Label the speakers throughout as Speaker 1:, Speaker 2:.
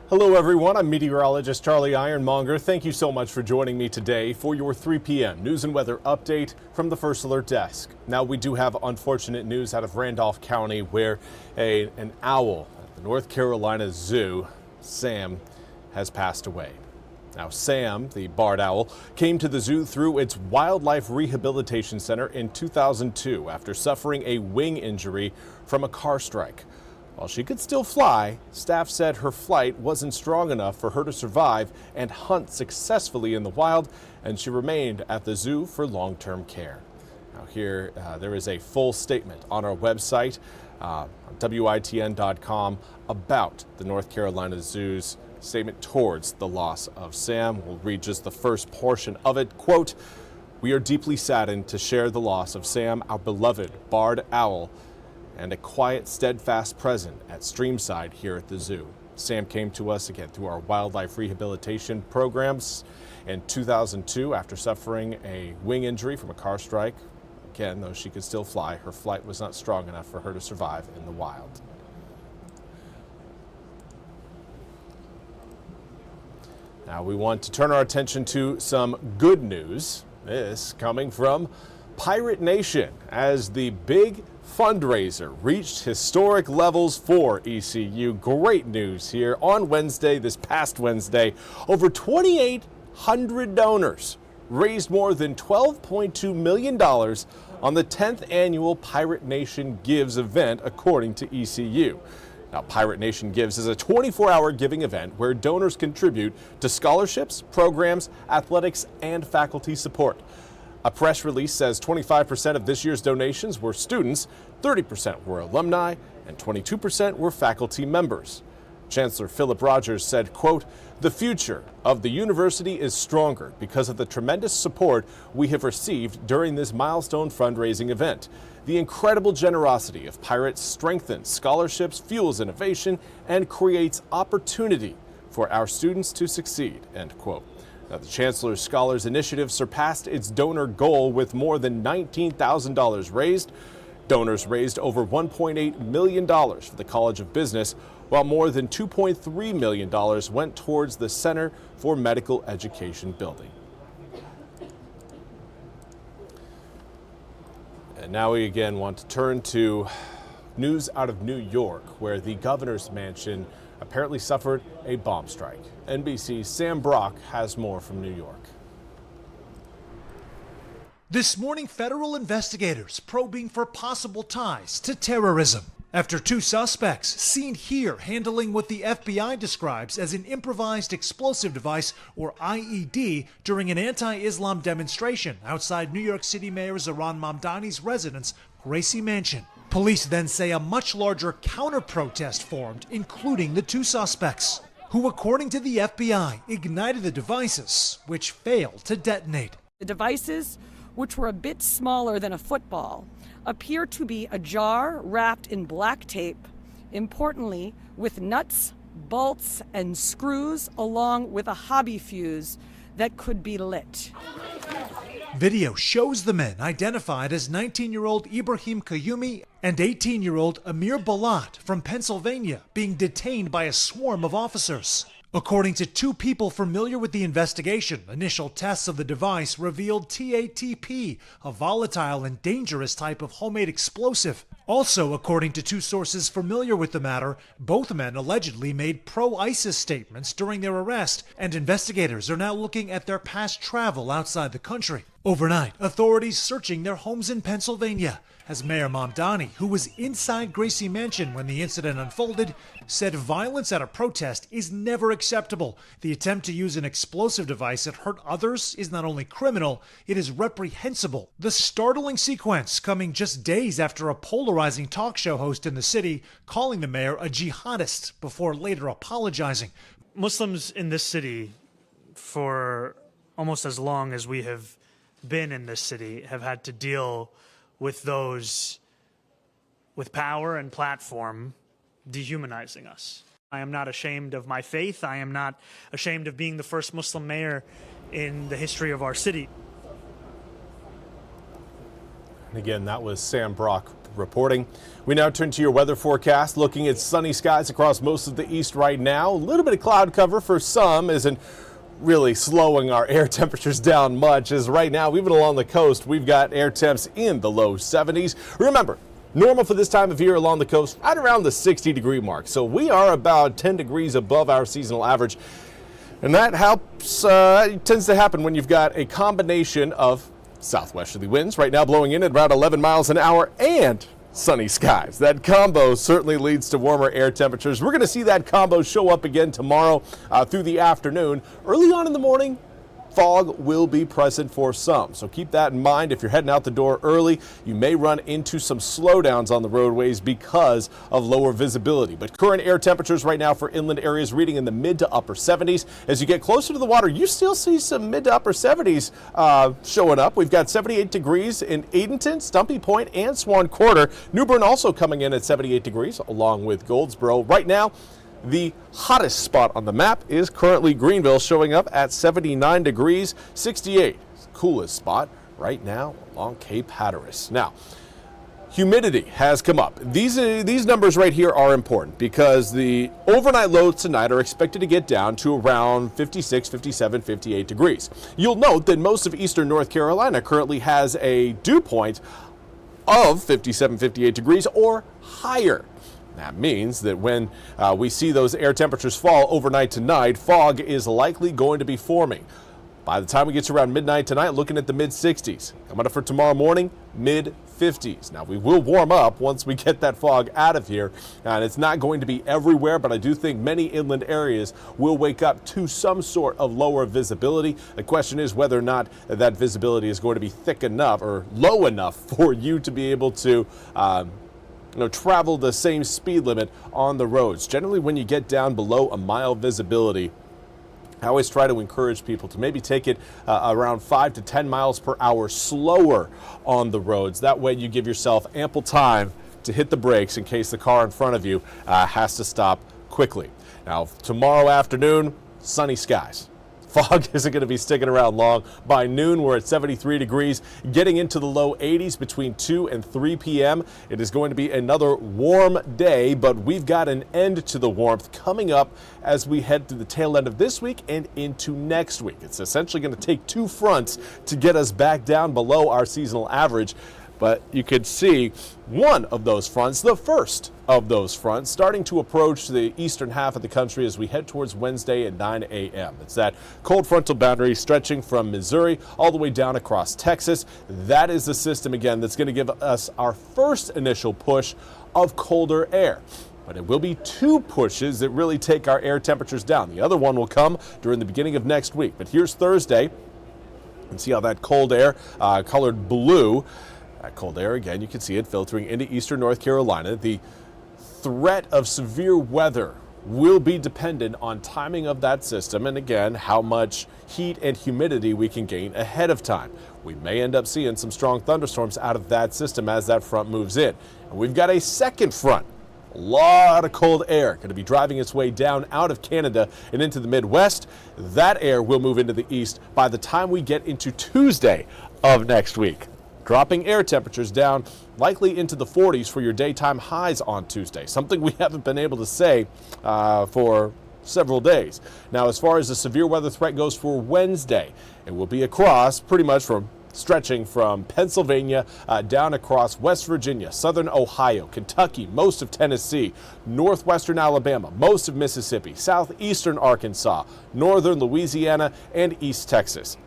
Speaker 1: Hello everyone, I'm meteorologist Charlie Ironmonger. Thank you so much for joining me today for your 3 p.m. news and weather update from the First Alert Desk. Now we do have unfortunate news out of Randolph County where an owl at the North Carolina Zoo, Sam, has passed away. Now Sam, the barred owl, came to the zoo through its Wildlife Rehabilitation Center in 2002 after suffering a wing injury from a car strike. While she could still fly, staff said her flight wasn't strong enough for her to survive and hunt successfully in the wild, and she remained at the zoo for long-term care. Now here, there is a full statement on our website, WITN.com, about the North Carolina Zoo's statement towards the loss of Sam. We'll read just the first portion of it. Quote, "We are deeply saddened to share the loss of Sam, our beloved barred owl, and a quiet, steadfast presence at Streamside here at the zoo. Sam came to us again through our wildlife rehabilitation programs in 2002 after suffering a wing injury from a car strike. Again, though she could still fly, her flight was not strong enough for her to survive in the wild." Now we want to turn our attention to some good news. This coming from Pirate Nation as the big fundraiser reached historic levels for ECU. Great news here on Wednesday, this past Wednesday. Over 2,800 donors raised more than $12.2 million on the 10th annual Pirate Nation Gives event, according to ECU. Now, Pirate Nation Gives is a 24-hour giving event where donors contribute to scholarships, programs, athletics, and faculty support. A press release says 25% of this year's donations were students, 30% were alumni, and 22% were faculty members. Chancellor Philip Rogers said, quote, "The future of the university is stronger because of the tremendous support we have received during this milestone fundraising event. The incredible generosity of Pirates strengthens scholarships, fuels innovation, and creates opportunity for our students to succeed," end quote. Now, the Chancellor's Scholars Initiative surpassed its donor goal with more than $19,000 raised. Donors raised over $1.8 million for the College of Business, while more than $2.3 million went towards the Center for Medical Education building. And now we again want to turn to news out of New York, where the governor's mansion apparently suffered a bomb strike. NBC's Sam Brock has more from New York.
Speaker 2: This morning, federal investigators probing for possible ties to terrorism after 2 suspects seen here handling what the FBI describes as an improvised explosive device, or IED, during an anti-Islam demonstration outside New York City Mayor Zohran Mamdani's residence, Gracie Mansion. Police then say a much larger counter-protest formed, including the 2 suspects, who, according to the FBI, ignited the devices, which failed to detonate.
Speaker 3: The devices, which were a bit smaller than a football, appear to be a jar wrapped in black tape, importantly with nuts, bolts, and screws, along with a hobby fuse that could be lit.
Speaker 2: Video shows the men, identified as 19-year-old Ibrahim Kayumi and 18-year-old Amir Balat from Pennsylvania, being detained by a swarm of officers. According to 2 people familiar with the investigation, initial tests of the device revealed TATP, a volatile and dangerous type of homemade explosive. Also, according to 2 sources familiar with the matter, both men allegedly made pro-ISIS statements during their arrest, and investigators are now looking at their past travel outside the country. Overnight, authorities searching their homes in Pennsylvania, as Mayor Mamdani, who was inside Gracie Mansion when the incident unfolded, said violence at a protest is never acceptable. The attempt to use an explosive device that hurt others is not only criminal, it is reprehensible. The startling sequence coming just days after a polarizing talk show host in the city calling the mayor a jihadist before later apologizing.
Speaker 4: Muslims in this city, for almost as long as we have been in this city, have had to deal with those with power and platform dehumanizing us. I am not ashamed of my faith. I am not ashamed of being the first Muslim mayor in the history of our city.
Speaker 1: And again, that was Sam Brock reporting. We now turn to your weather forecast, looking at sunny skies across most of the east right now. A little bit of cloud cover for some isn't really slowing our air temperatures down much, as right now, even along the coast, we've got air temps in the low 70s. Remember, normal for this time of year along the coast, right around the 60-degree mark. So we are about 10 degrees above our seasonal average. And that helps, tends to happen when you've got a combination of southwesterly winds right now blowing in at around 11 miles an hour and sunny skies. That combo certainly leads to warmer air temperatures. We're going to see that combo show up again tomorrow through the afternoon. Early on in the morning, fog will be present for some, so keep that in mind. If you're heading out the door early, you may run into some slowdowns on the roadways because of lower visibility. But current air temperatures right now for inland areas reading in the mid to upper 70s. As you get closer to the water, you still see some mid to upper 70s showing up. We've got 78 degrees in Edenton, Stumpy Point, and Swan Quarter. New Bern also coming in at 78 degrees along with Goldsboro. Right now, the hottest spot on the map is currently Greenville, showing up at 79 degrees, 68. Coolest spot right now along Cape Hatteras. Now, humidity has come up. These numbers right here are important because the overnight lows tonight are expected to get down to around 56, 57, 58 degrees. You'll note that most of eastern North Carolina currently has a dew point of 57, 58 degrees or higher. That means that when we see those air temperatures fall overnight tonight, fog is likely going to be forming. By the time we get to around midnight tonight, looking at the mid-60s. Coming up for tomorrow morning, mid-50s. Now, we will warm up once we get that fog out of here, and it's not going to be everywhere, but I do think many inland areas will wake up to some sort of lower visibility. The question is whether or not that visibility is going to be thick enough or low enough for you to be able to travel the same speed limit on the roads. Generally, when you get down below a mile visibility, I always try to encourage people to maybe take it around 5 to 10 miles per hour slower on the roads. That way you give yourself ample time to hit the brakes in case the car in front of you has to stop quickly. Now, tomorrow afternoon, sunny skies. Fog isn't going to be sticking around long. By noon, we're at 73 degrees, getting into the low 80s between 2 and 3 p.m. It is going to be another warm day, but we've got an end to the warmth coming up as we head to the tail end of this week and into next week. It's essentially going to take two fronts to get us back down below our seasonal average. But you could see one of those fronts, the first of those fronts, starting to approach the eastern half of the country as we head towards Wednesday at 9 a.m. It's that cold frontal boundary stretching from Missouri all the way down across Texas. That is the system, again, that's going to give us our first initial push of colder air. But it will be two pushes that really take our air temperatures down. The other one will come during the beginning of next week. But here's Thursday. You can see how that cold air, colored blue, that cold air, again, you can see it filtering into eastern North Carolina. The threat of severe weather will be dependent on timing of that system and, again, how much heat and humidity we can gain ahead of time. We may end up seeing some strong thunderstorms out of that system as that front moves in. And we've got a second front. A lot of cold air going to be driving its way down out of Canada and into the Midwest. That air will move into the east by the time we get into Tuesday of next week, dropping air temperatures down likely into the 40s for your daytime highs on Tuesday, something we haven't been able to say for several days. Now, as far as the severe weather threat goes for Wednesday, it will be across pretty much stretching from Pennsylvania down across West Virginia, southern Ohio, Kentucky, most of Tennessee, northwestern Alabama, most of Mississippi, southeastern Arkansas, northern Louisiana, and East Texas.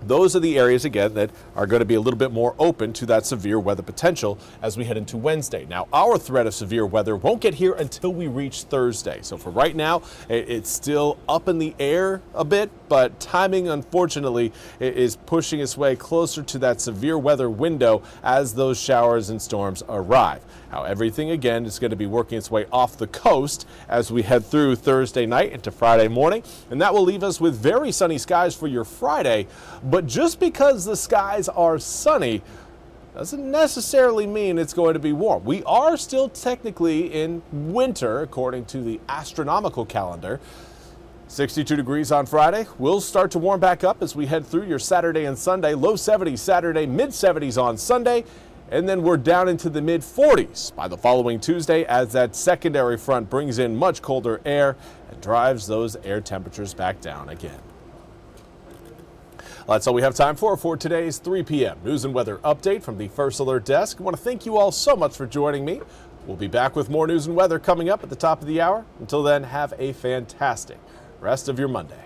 Speaker 1: Those are the areas, again, that are going to be a little bit more open to that severe weather potential as we head into Wednesday. Now, our threat of severe weather won't get here until we reach Thursday. So for right now, it's still up in the air a bit, but timing, unfortunately, is pushing its way closer to that severe weather window as those showers and storms arrive. Now, everything, again, is going to be working its way off the coast as we head through Thursday night into Friday morning, and that will leave us with very sunny skies for your Friday. But just because the skies are sunny doesn't necessarily mean it's going to be warm. We are still technically in winter, according to the astronomical calendar. 62 degrees on Friday. We'll start to warm back up as we head through your Saturday and Sunday. Low 70s Saturday, mid 70s on Sunday. and then we're down into the mid-40s by the following Tuesday as that secondary front brings in much colder air and drives those air temperatures back down again. Well, that's all we have time for today's 3 p.m. news and weather update from the First Alert Desk. I want to thank you all so much for joining me. We'll be back with more news and weather coming up at the top of the hour. Until then, have a fantastic rest of your Monday.